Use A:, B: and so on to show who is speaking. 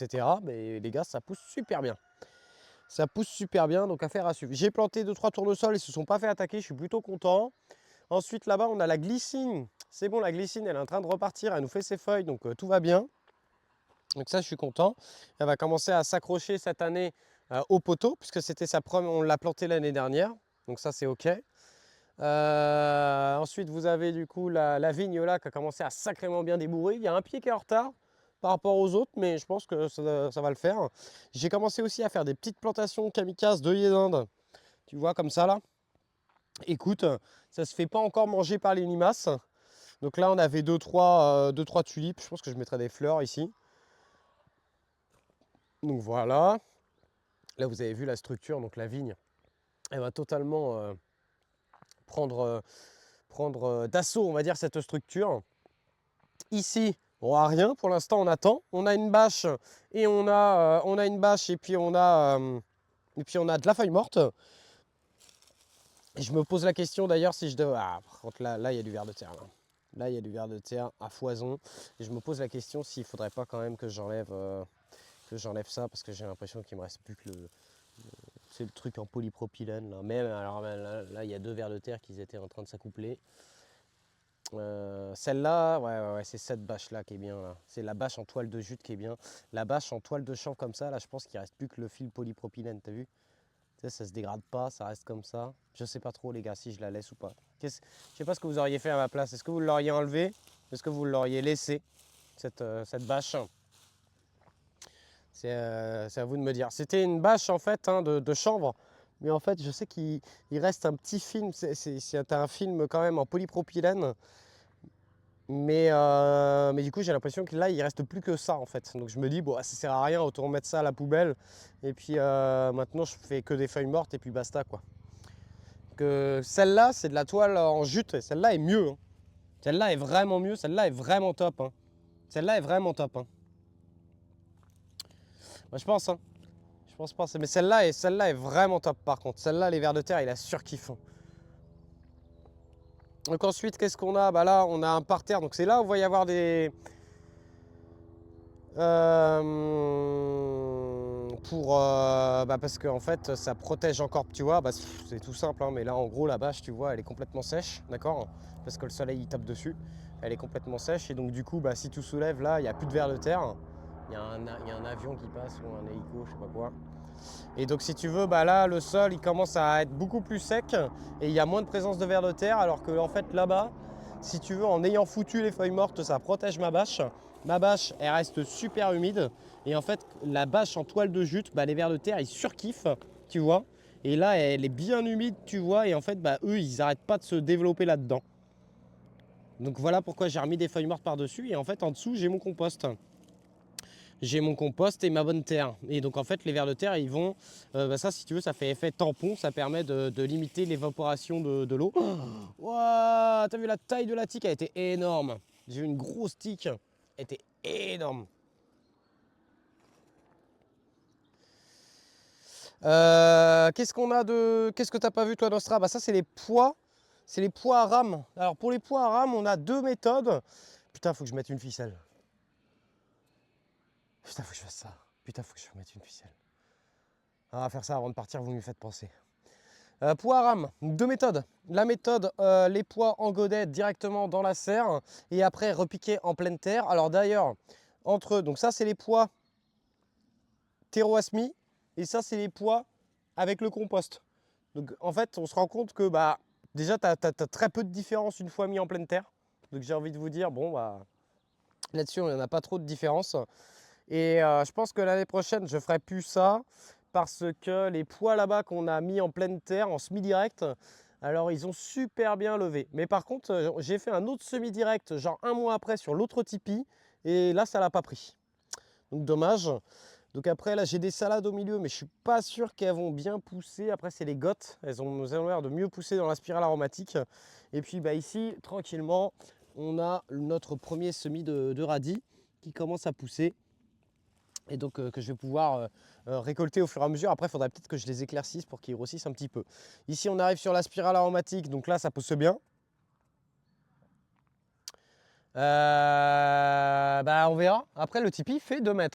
A: etc. Mais les gars, ça pousse super bien. Ça pousse super bien, donc affaire à suivre. J'ai planté 2-3 tournesols, ils ne se sont pas fait attaquer, je suis plutôt content. Ensuite, là-bas, on a la glycine. C'est bon, la glycine, elle est en train de repartir, elle nous fait ses feuilles, donc tout va bien. Donc ça, je suis content. Elle va commencer à s'accrocher cette année au poteau, puisque c'était sa première, on l'a plantée l'année dernière. Donc ça, c'est OK. Ensuite, vous avez du coup la vigne là qui a commencé à sacrément bien débourrer. Il y a un pied qui est en retard par rapport aux autres, mais je pense que ça va le faire. J'ai commencé aussi à faire des petites plantations kamikazes d'œillets d'Inde. Tu vois, comme ça là. Écoute, ça se fait pas encore manger par les limaces. Donc là, on avait 2-3 tulipes. Je pense que je mettrai des fleurs ici. Donc voilà. Là, vous avez vu la structure, donc la vigne, elle va totalement prendre d'assaut, on va dire, cette structure. Ici, on n'a rien. Pour l'instant, on attend. On a une bâche et on a une bâche et puis on a de la feuille morte. Et je me pose la question d'ailleurs si je dois. Ah, par contre, là, il y a du ver de terre. Là, il y a du ver de terre à foison. Et je me pose la question s'il ne faudrait pas quand même que j'enlève ça parce que j'ai l'impression qu'il me reste plus que c'est le truc en polypropylène. Là. Même, alors là, il y a 2 vers de terre qui étaient en train de s'accoupler. Celle-là, ouais, c'est cette bâche-là qui est bien. Là. C'est la bâche en toile de jute qui est bien. La bâche en toile de chanvre comme ça, là, je pense qu'il reste plus que le fil polypropylène, t'as vu? Tu sais, ça se dégrade pas, ça reste comme ça. Je sais pas trop, les gars, si je la laisse ou pas. Je sais pas ce que vous auriez fait à ma place. Est-ce que vous l'auriez enlevé? Est-ce que vous l'auriez laissé, cette bâche? C'est à vous de me dire. C'était une bâche en fait de chanvre, mais en fait je sais qu'il reste un petit film, c'est un film quand même en polypropylène, mais du coup j'ai l'impression que là il reste plus que ça en fait. Donc je me dis bon ça sert à rien, autant mettre ça à la poubelle. Et puis maintenant je fais que des feuilles mortes et puis basta quoi. Que celle-là c'est de la toile en jute, et celle-là est mieux. Hein. Celle-là est vraiment mieux, celle-là est vraiment top. Hein. Celle-là est vraiment top. Hein. Moi, je pense. Hein. Je pense pas. Mais celle-là est vraiment top par contre. Celle-là, les vers de terre, il a surkiff. Donc ensuite, qu'est-ce qu'on a? Bah là, on a un parterre. Donc c'est là où il va y avoir des... parce qu'en fait, ça protège encore. Tu vois, c'est tout simple. Hein, mais là, en gros, la bâche, tu vois, elle est complètement sèche. D'accord? Parce que le soleil, il tape dessus. Elle est complètement sèche. Et donc du coup, si tu soulèves, là, il n'y a plus de vers de terre. Il y a un avion qui passe ou un hélico, je sais pas quoi. Et donc si tu veux, là le sol il commence à être beaucoup plus sec et il y a moins de présence de vers de terre, alors que en fait là-bas, si tu veux, en ayant foutu les feuilles mortes, ça protège ma bâche. Ma bâche elle reste super humide et en fait la bâche en toile de jute, les vers de terre ils surkiffent, tu vois. Et là elle est bien humide, tu vois, et en fait eux ils n'arrêtent pas de se développer là-dedans. Donc voilà pourquoi j'ai remis des feuilles mortes par-dessus et en fait en dessous j'ai mon compost. J'ai mon compost et ma bonne terre. Et donc en fait les vers de terre ils vont, ça si tu veux ça fait effet tampon, ça permet de limiter l'évaporation de l'eau. Waouh, t'as vu la taille de la tique, elle était énorme. J'ai eu une grosse tique, elle était énorme. Qu'est-ce qu'on a de... Qu'est-ce que t'as pas vu toi Nostra? Ça c'est les pois. C'est les pois à rame. Alors pour les pois à rame on a 2 méthodes. Putain faut que je mette une ficelle. Putain faut que je fasse ça. Putain faut que je mette une ficelle. On va faire ça avant de partir, vous m'y faites penser. Pois à rame, 2 méthodes. La méthode, les pois en godet directement dans la serre et après repiquer en pleine terre. Alors d'ailleurs, entre eux, donc ça c'est les pois terroasmi et ça c'est les pois avec le compost. Donc en fait, on se rend compte que déjà tu as très peu de différence une fois mis en pleine terre. Donc j'ai envie de vous dire, bon là-dessus il n'y en a pas trop de différence. Et je pense que l'année prochaine, je ferai plus ça parce que les pois là-bas qu'on a mis en pleine terre, en semi-direct, alors ils ont super bien levé. Mais par contre, j'ai fait un autre semi-direct, genre 1 mois après sur l'autre tipi, et là, ça l'a pas pris. Donc dommage. Donc après, là, j'ai des salades au milieu, mais je suis pas sûr qu'elles vont bien pousser. Après, c'est les gottes. Elles ont l'air de mieux pousser dans la spirale aromatique. Et puis ici, tranquillement, on a notre premier semis de radis qui commence à pousser. Et donc que je vais pouvoir récolter au fur et à mesure. Après, il faudrait peut-être que je les éclaircisse pour qu'ils grossissent un petit peu. Ici, on arrive sur la spirale aromatique. Donc là, ça pousse bien. On verra. Après, le tipi fait 2 mètres.